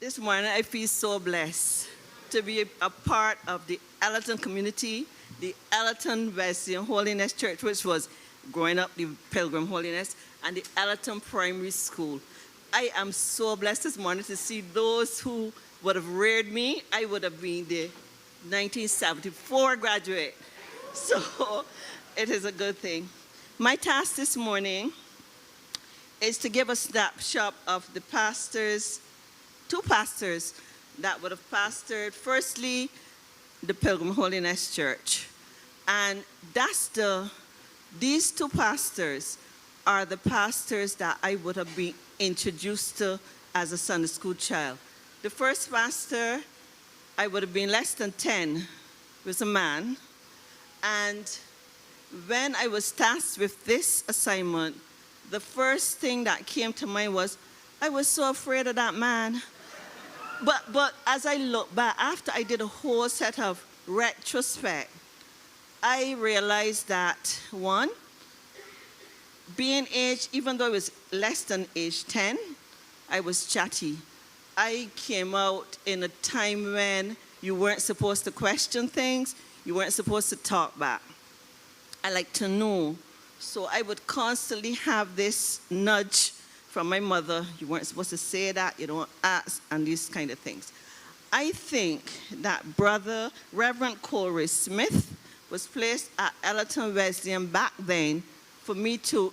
This morning I feel so blessed to be a part of the Allerton community, the Allerton Wesleyan Holiness Church, which was growing up the Pilgrim Holiness, and the Allerton Primary School. I am so blessed this morning to see those who would have reared me. I would have been the 1974 graduate. So it is a good thing. My task this morning is to give a snapshot of the pastors, two pastors that would have pastored, firstly, the Pilgrim Holiness Church. And these two pastors are the pastors that I would have been introduced to as a Sunday school child. The first pastor, I would have been less than 10, was a man. And when I was tasked with this assignment, the first thing that came to mind was, I was so afraid of that man. But as I look back, after I did a whole set of retrospect, I realized that, one, being aged, even though I was less than age 10, I was chatty. I came out in a time when you weren't supposed to question things, you weren't supposed to talk back. I like to know. So I would constantly have this nudge from my mother. You weren't supposed to say that, you don't ask, and these kind of things. I think that Brother Reverend Corey Smith was placed at Allerton Wesleyan back then for me to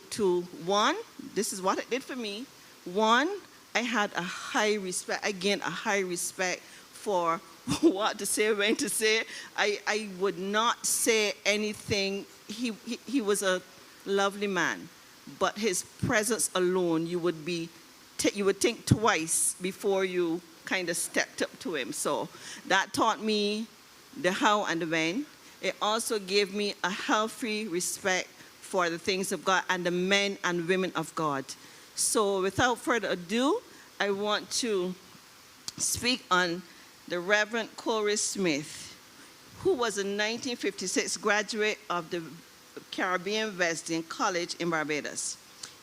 one, this is what it did for me. One, I had a high respect, again, a high respect for what to say, when to say. I would not say anything. He was a lovely man, but his presence alone, you would think twice before you kind of stepped up to him. So that taught me the how and the when. It also gave me a healthy respect for the things of God and the men and women of God. So without further ado, I want to speak on the Reverend Corey Smith, who was a 1956 graduate of the Caribbean Wesleyan College in Barbados.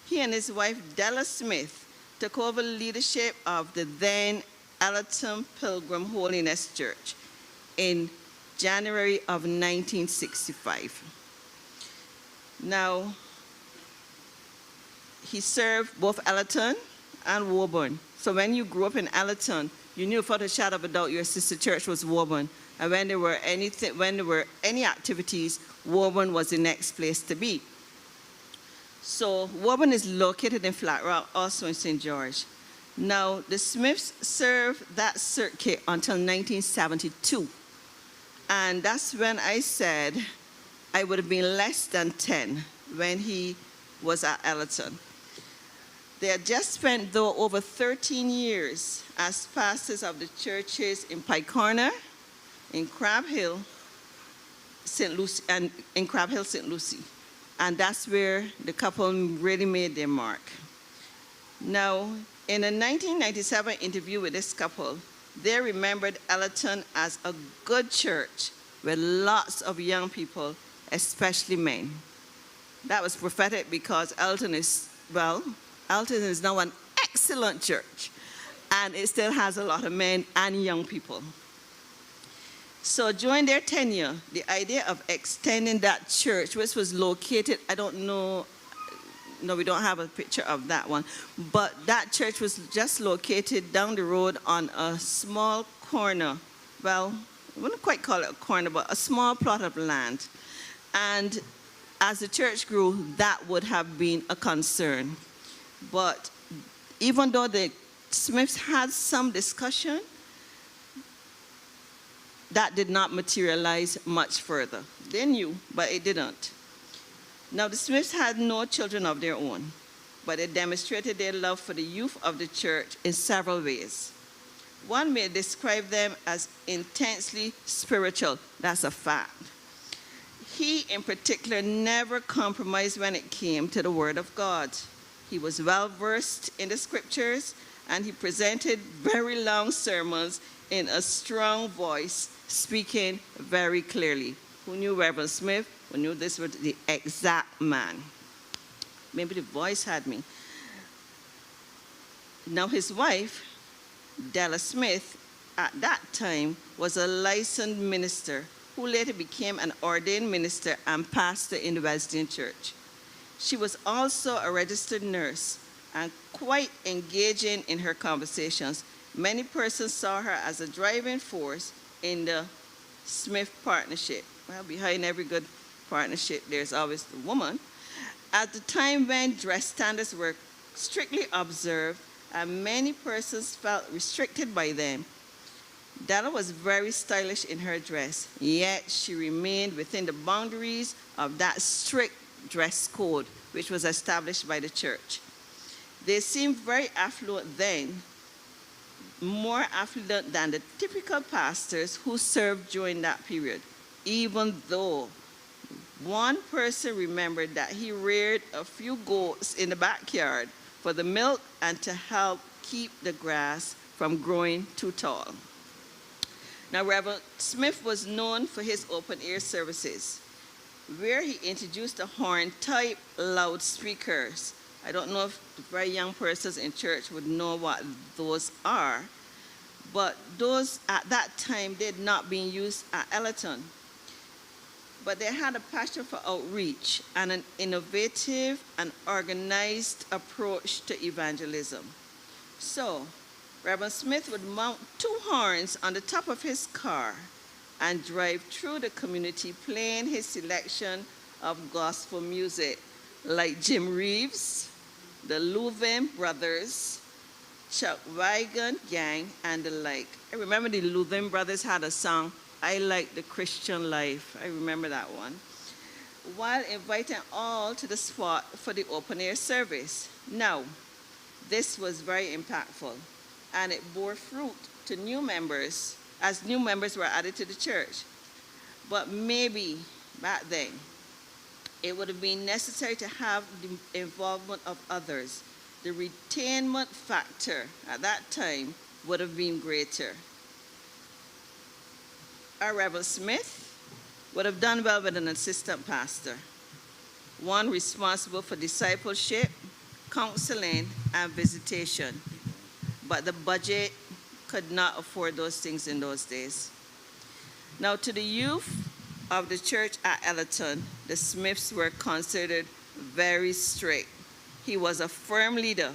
He and his wife, Della Smith, took over leadership of the then Allerton Pilgrim Holiness Church in January of 1965. Now, he served both Allerton and Woburn. So when you grew up in Allerton, you knew without a shadow of a doubt your sister church was Woburn. And when there were any activities, Woburn was the next place to be. So Woburn is located in Flat Rock, also in St. George. Now, the Smiths served that circuit until 1972. And that's when I said I would have been less than 10 when he was at Allerton. They had just spent, though, over 13 years as pastors of the churches in Pike Corner, in Crab Hill, St. Lucie, and in Crab Hill, St. Lucie. And that's where the couple really made their mark. Now, in a 1997 interview with this couple, they remembered Allerton as a good church with lots of young people, especially men. That was prophetic because Allerton is now an excellent church, and it still has a lot of men and young people. So during their tenure, the idea of extending that church, which was located, I don't know, no, we don't have a picture of that one, but that church was just located down the road on a small corner. Well, I wouldn't quite call it a corner, but a small plot of land. And as the church grew, that would have been a concern. But even though the Smiths had some discussion, that did not materialize much further. They knew, but it didn't. Now, the Smiths had no children of their own, but they demonstrated their love for the youth of the church in several ways. One may describe them as intensely spiritual. That's a fact. He, in particular, never compromised when it came to the Word of God. He was well-versed in the Scriptures, and he presented very long sermons in a strong voice, speaking very clearly. Who knew Reverend Smith? Who knew this was the exact man? Maybe the voice had me. Now his wife, Della Smith, at that time, was a licensed minister who later became an ordained minister and pastor in the Wesleyan Church. She was also a registered nurse and quite engaging in her conversations. Many persons saw her as a driving force in the Smith partnership. Well, behind every good partnership, there's always the woman. At the time when dress standards were strictly observed and many persons felt restricted by them, Della was very stylish in her dress, yet she remained within the boundaries of that strict dress code which was established by the church. They seemed very affluent then, more affluent than the typical pastors who served during that period, even though one person remembered that he reared a few goats in the backyard for the milk and to help keep the grass from growing too tall. Now, Reverend Smith was known for his open-air services, where he introduced the horn-type loudspeakers. I don't know if the very young persons in church would know what those are, but those at that time did not being used at Ellerton. But they had a passion for outreach and an innovative and organized approach to evangelism. So, Reverend Smith would mount 2 horns on the top of his car and drive through the community playing his selection of gospel music, like Jim Reeves, the Louvin Brothers, Chuck Wigan Gang, and the like. I remember the Louvin Brothers had a song, I Like the Christian Life. I remember that one. While inviting all to the spot for the open-air service. Now, this was very impactful, and it bore fruit to new members as new members were added to the church. But maybe back then, it would have been necessary to have the involvement of others. The retainment factor at that time would have been greater. Our Reverend Smith would have done well with an assistant pastor, one responsible for discipleship, counseling, and visitation. But the budget could not afford those things in those days. Now, to the youth of the church at Ellerton, the Smiths were considered very strict. He was a firm leader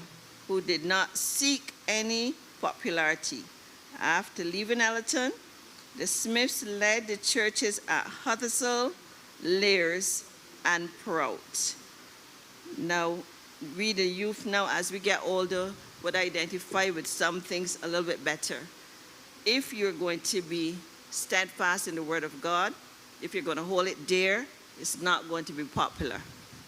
who did not seek any popularity. After leaving Ellerton, the Smiths led the churches at Huddersfield, Lears, and Prout. Now, we the youth now, as we get older, would identify with some things a little bit better. If you're going to be steadfast in the Word of God, if you're going to hold it dear, it's not going to be popular.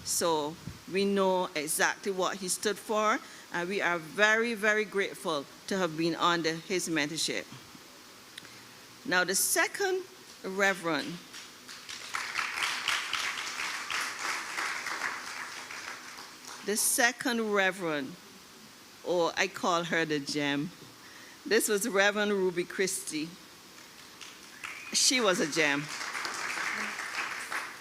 So we know exactly what he stood for, and we are very, very grateful to have been under his mentorship. Now, the second reverend or I call her the gem. This was Reverend Ruby Christie. She was a gem.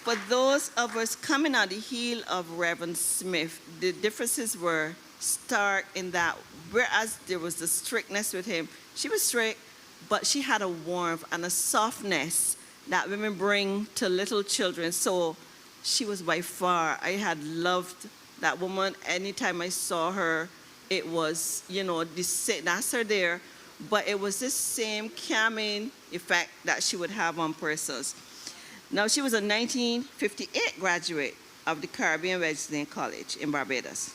For those of us coming on the heel of Reverend Smith, the differences were stark in that whereas there was the strictness with him, she was strict, but she had a warmth and a softness that women bring to little children. So she was by far, I had loved that woman. Anytime I saw her, it was, that's her there, but it was this same calming effect that she would have on persons. Now, she was a 1958 graduate of the Caribbean Wesleyan College in Barbados.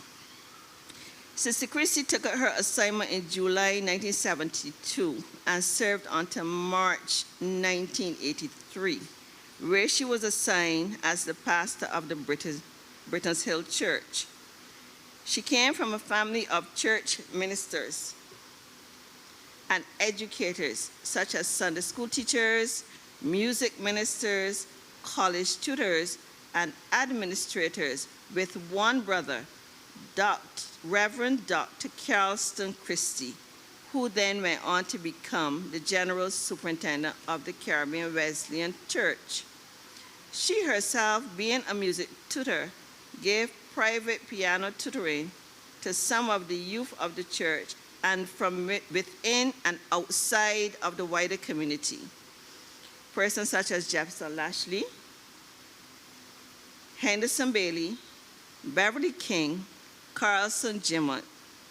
Sister Christie took her assignment in July 1972 and served until March 1983, where she was assigned as the pastor of the Britons Hill Church. She came from a family of church ministers and educators, such as Sunday school teachers, music ministers, college tutors, and administrators, with one brother, Reverend Dr. Charleston Christie, who then went on to become the General Superintendent of the Caribbean Wesleyan Church. She herself, being a music tutor, gave private piano tutoring to some of the youth of the church and from within and outside of the wider community. Persons such as Jefferson Lashley, Henderson Bailey, Beverly King, Carlson Jimmott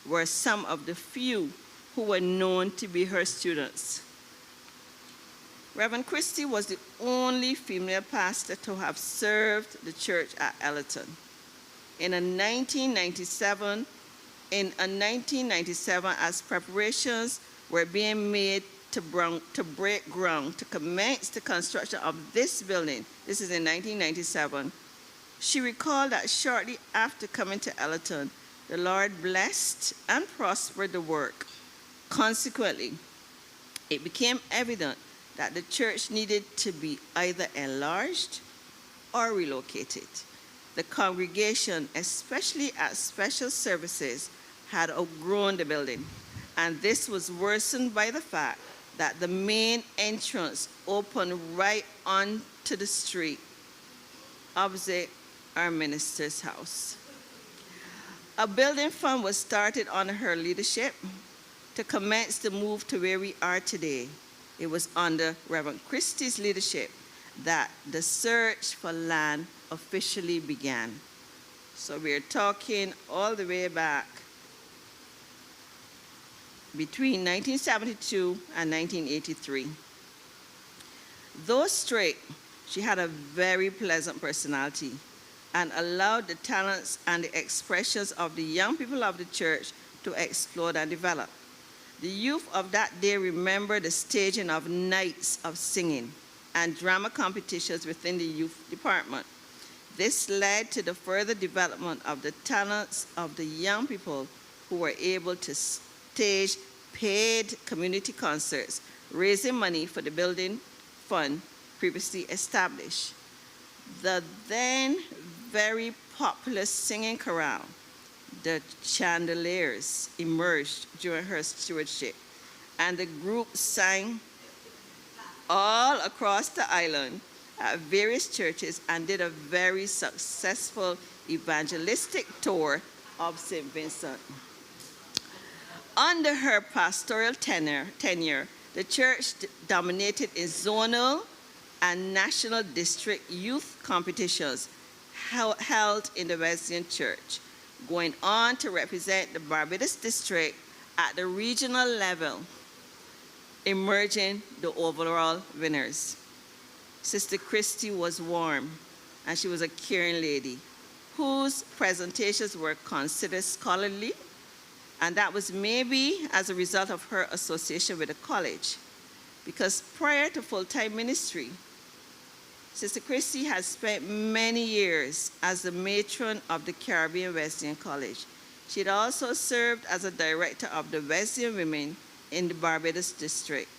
were some of the few who were known to be her students. Reverend Christie was the only female pastor to have served the church at Ellerton. In 1997, as preparations were being made to break ground, to commence the construction of this building, this is in 1997, she recalled that shortly after coming to Ellerton, the Lord blessed and prospered the work. Consequently, it became evident that the church needed to be either enlarged or relocated. The congregation, especially at special services, had outgrown the building, and this was worsened by the fact that the main entrance opened right onto the street opposite our minister's house. A building fund was started under her leadership to commence the move to where we are today. It was under Reverend Christie's leadership that the search for land officially began. So we're talking all the way back between 1972 and 1983. Though straight, she had a very pleasant personality and allowed the talents and the expressions of the young people of the church to explode and develop. The youth of that day remember the staging of nights of singing and drama competitions within the youth department. This led to the further development of the talents of the young people who were able to stage paid community concerts, raising money for the building fund previously established. The then very popular singing chorale, the Chandeliers, emerged during her stewardship, and the group sang all across the island at various churches and did a very successful evangelistic tour of St. Vincent. Under her pastoral tenure, the church dominated in zonal and national district youth competitions held in the Wesleyan Church, going on to represent the Barbados district at the regional level, emerging the overall winners. Sister Christie was warm, and she was a caring lady whose presentations were considered scholarly, and that was maybe as a result of her association with the college, because prior to full-time ministry, Sister Christie has spent many years as the matron of the Caribbean Wesleyan College. She had also served as a director of the Wesleyan Women in the Barbados district.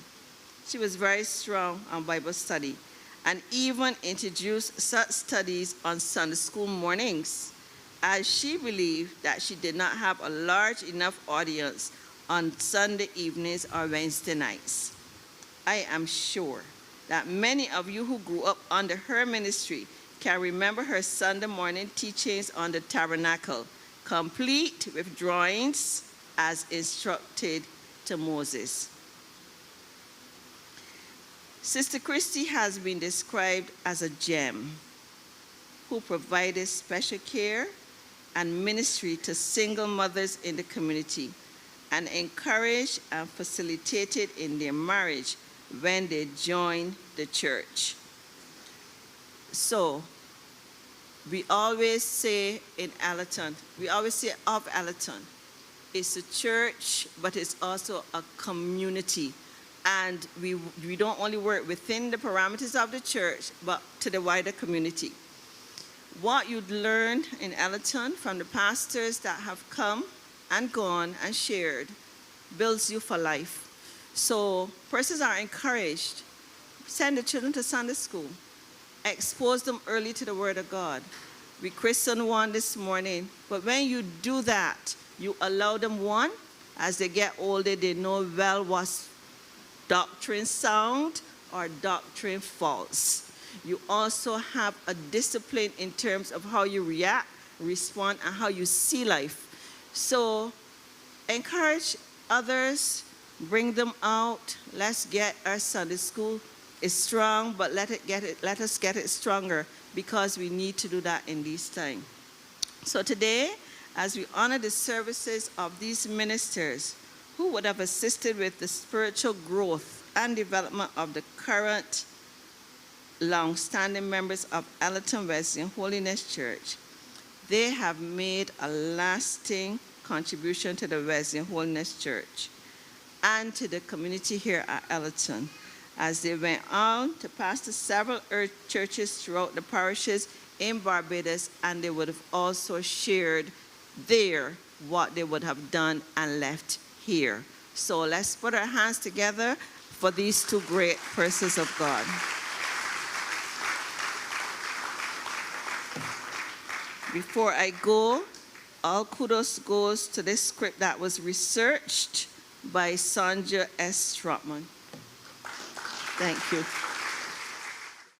She was very strong on Bible study and even introduced such studies on Sunday school mornings, as she believed that she did not have a large enough audience on Sunday evenings or Wednesday nights. I am sure that many of you who grew up under her ministry can remember her Sunday morning teachings on the tabernacle, complete with drawings as instructed to Moses. Sister Christie has been described as a gem who provided special care and ministry to single mothers in the community and encouraged and facilitated in their marriage when they joined the church. So, we always say in Ellerton, we always say of Ellerton, it's a church, but it's also a community. And we don't only work within the parameters of the church, but to the wider community. What you'd learned in Ellerton from the pastors that have come and gone and shared builds you for life. So persons are encouraged, send the children to Sunday school, expose them early to the Word of God. We christened one this morning, but when you do that, you allow them, one, as they get older, they know well what's doctrine sound or doctrine false. You also have a discipline in terms of how you react, respond, and how you see life. So encourage others, bring them out. Let's get our Sunday school. It's strong, but let us get it stronger, because we need to do that in these times. So today, as we honor the services of these ministers who would have assisted with the spiritual growth and development of the current long-standing members of Allerton Wesleyan Holiness Church, they have made a lasting contribution to the Wesleyan Holiness Church and to the community here at Allerton, as they went on to pastor several earth churches throughout the parishes in Barbados, and they would have also shared there what they would have done and left here. So let's put our hands together for these two great persons of God. Before I go, all kudos goes to this script that was researched by Sandra S. Trotman. Thank you.